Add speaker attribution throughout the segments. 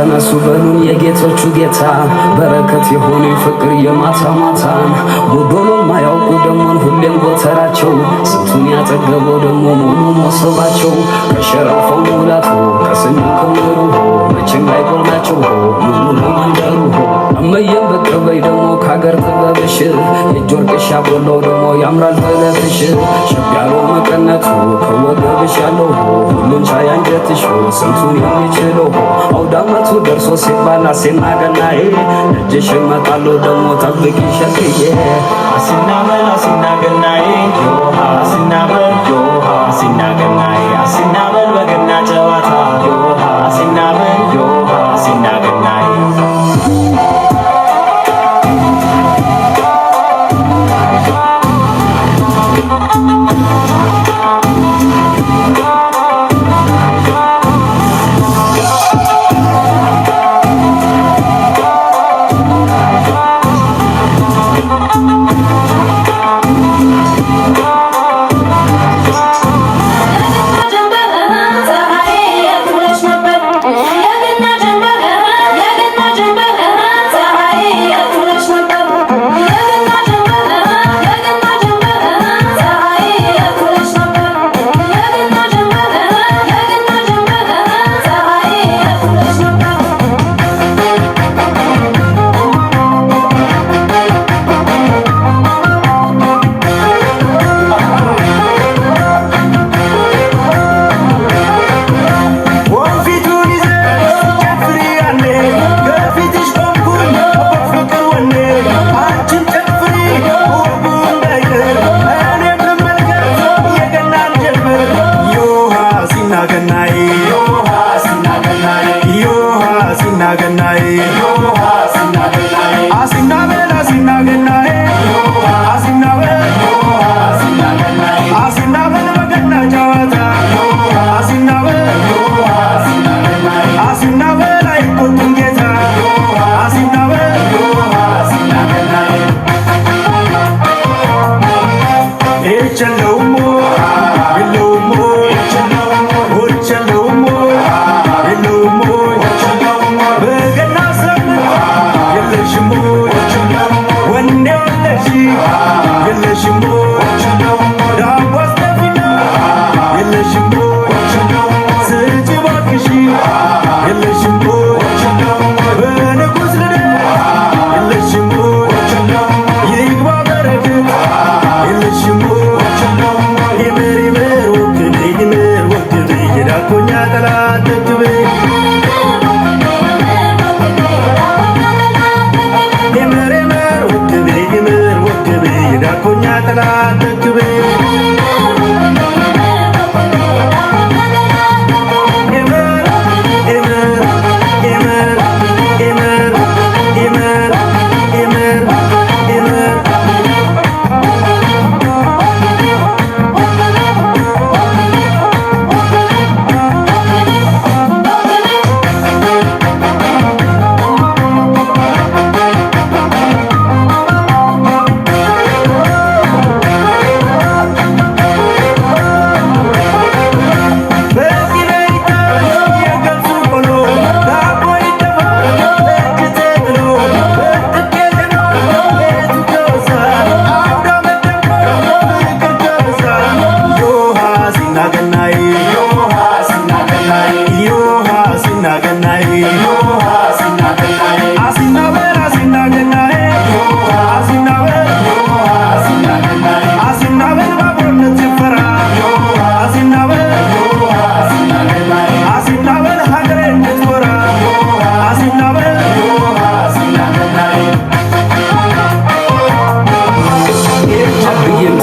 Speaker 1: ተነሱ በሉን የጌቶቹ ጌታ በረከት የሆነ ፍቅር የማታ ማታን ጎዶሎ ማያውቁ ደሞን ሁሌም ጎተራቸው ስንቱን ያጠገበው ደሞ ሙሉ መሶባቸው ከሸራፈው ሙላቱ ከሰኞ ከምሩ መቼም አይጎላቸው ሙሉ መንደሩ እመየም በቀበይ ደሞ ካገር ጥበብሽ የእጅ ወርቅሽ ያቦላው ደሞ ያምራል በለትሽ ሸቢያለው መቀነቱ ከወገብሽ ያለው ሁሉን ቻይ አንጀትሽ ስንቱን የሚችለው አውዳመቱ ደርሶ ሲባል አሴና ገናዬ እጅሽ እመጣለሁ ደሞ ጠብቂ ሸክዬ
Speaker 2: አሲና በል አሲና ገናዬ ዮሃ አሲና በል ዮሃ አሲና ገናዬ አሲና በል በገና ጨዋታ ዮሃ አሲና በል ዮሃ አሲና ገናዬ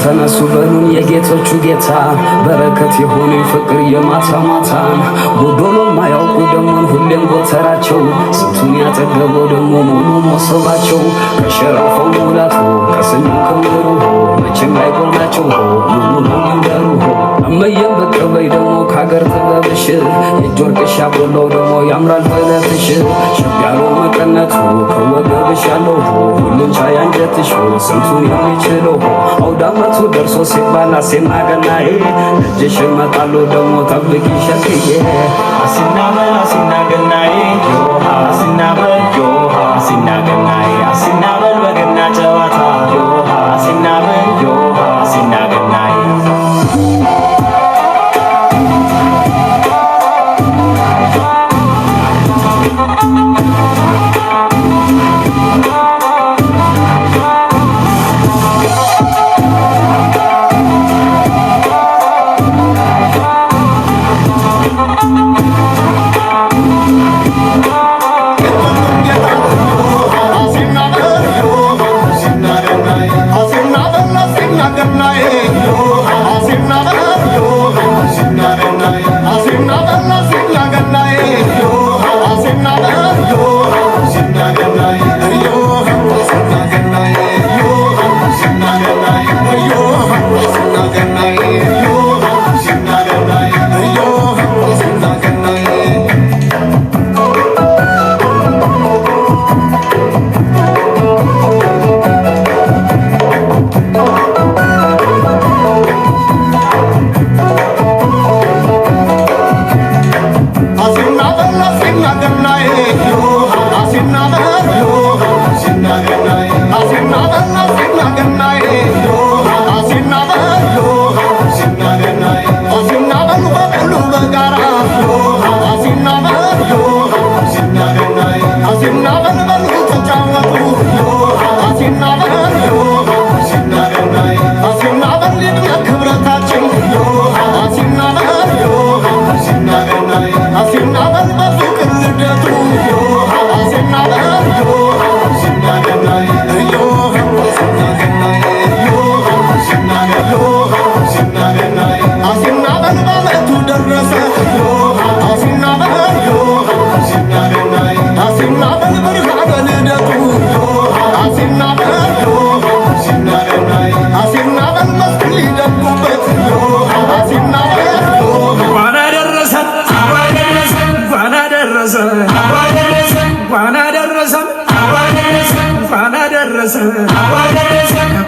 Speaker 1: ተነሱ በሉን የጌቶቹ ጌታ በረከት የሆነ ፍቅር የማታ ማታን ጎዶሎ ማያውቁ ደሞን ሁሌም ጎተራቸው ስንቱን ያጠገበው ደሞ ሙሉ መሶባቸው ከሸራፈው ሙላቱ ከሰኞ ከምሩ መቼም አይጎላቸው ሙሉ መንደሩ እመዬም ብቅ በይ ደግሞ ከአገር ጥበብሽ የእጅ ወርቅሽ ያጎላው ደግሞ ያምራል ጥለትሽ ሸብ ያለው መቀነቱ ከወገብሽ ያለው ሁሉን ቻይ አንጀትሽ ስንቱን የሚችለው አውደ ዓመቱ ደርሶ ሲባል አሴና ገናዬ እጅሽ እመጣለሁ ደግሞ ጠብቂ ሸክዬ
Speaker 2: አሲና በል አሲና ገናዬ ዮሃ አሲና በል ዮሃ አሲና ገናዬ አሲና በል በገና ጨዋታ ዮሃ አሲና በል ዮሃ አሲና ገናዬ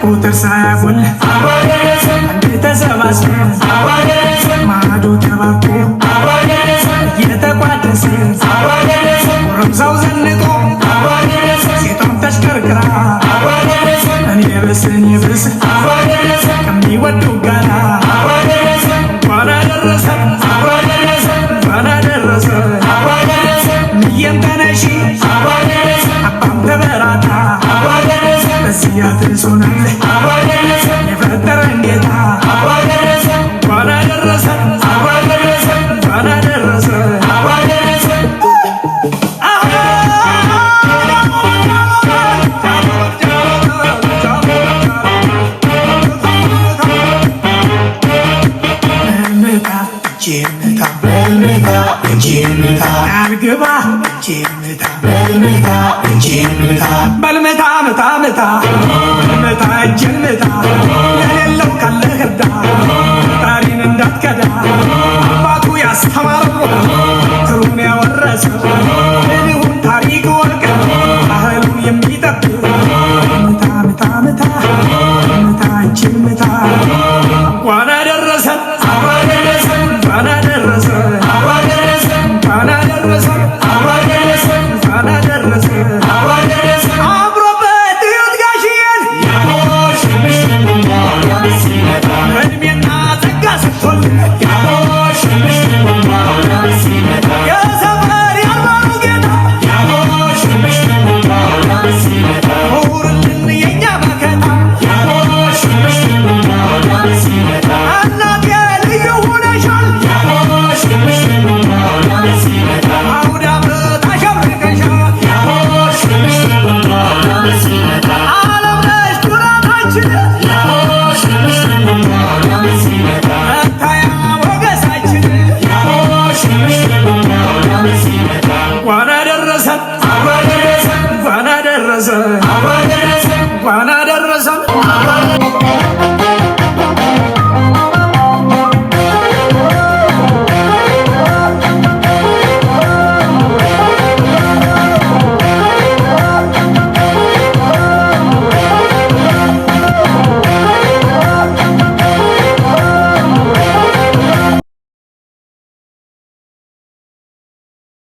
Speaker 3: ቁጥር ሳያጎል አንድ ተሰባስበን ማዶ ተባርኮ እየተቋደሰ ጎረምሳው ዘንጦ ሴቷም ተሽከርክራ እኔ ብስ ከሚወዱ ጋራ እንኳን አደረሰን እንኳን አደረሰን ምየም ተነሺ አባም ተበራታ በዚህ አድርሶናል የፈጠረን ጌታ እንኳን አደረሰን እንኳን አደረሰን በልመታ መታ እጅን ምታ የሌለው ካለ ህዳ ፈጣሪን እንዳትከዳ አባቱ ያስተማረው ትሩን ያወረሰው እንሁን ታሪክ ወርቅ ባህሉን የሚጠብቅ ምታ እጅን ምታ እንኳን አደረሰን እንኳን አደረሰን እንኳን አደረሰን እንኳን አደረሰን አብሮበት እዩት ጋሽዬን እድሜና ጸጋ ሰጥቶልን የሰፈር ያልባሉ ጌታ ኑርልን የኛ መከታ እናቴ ልዩ ሆነሻል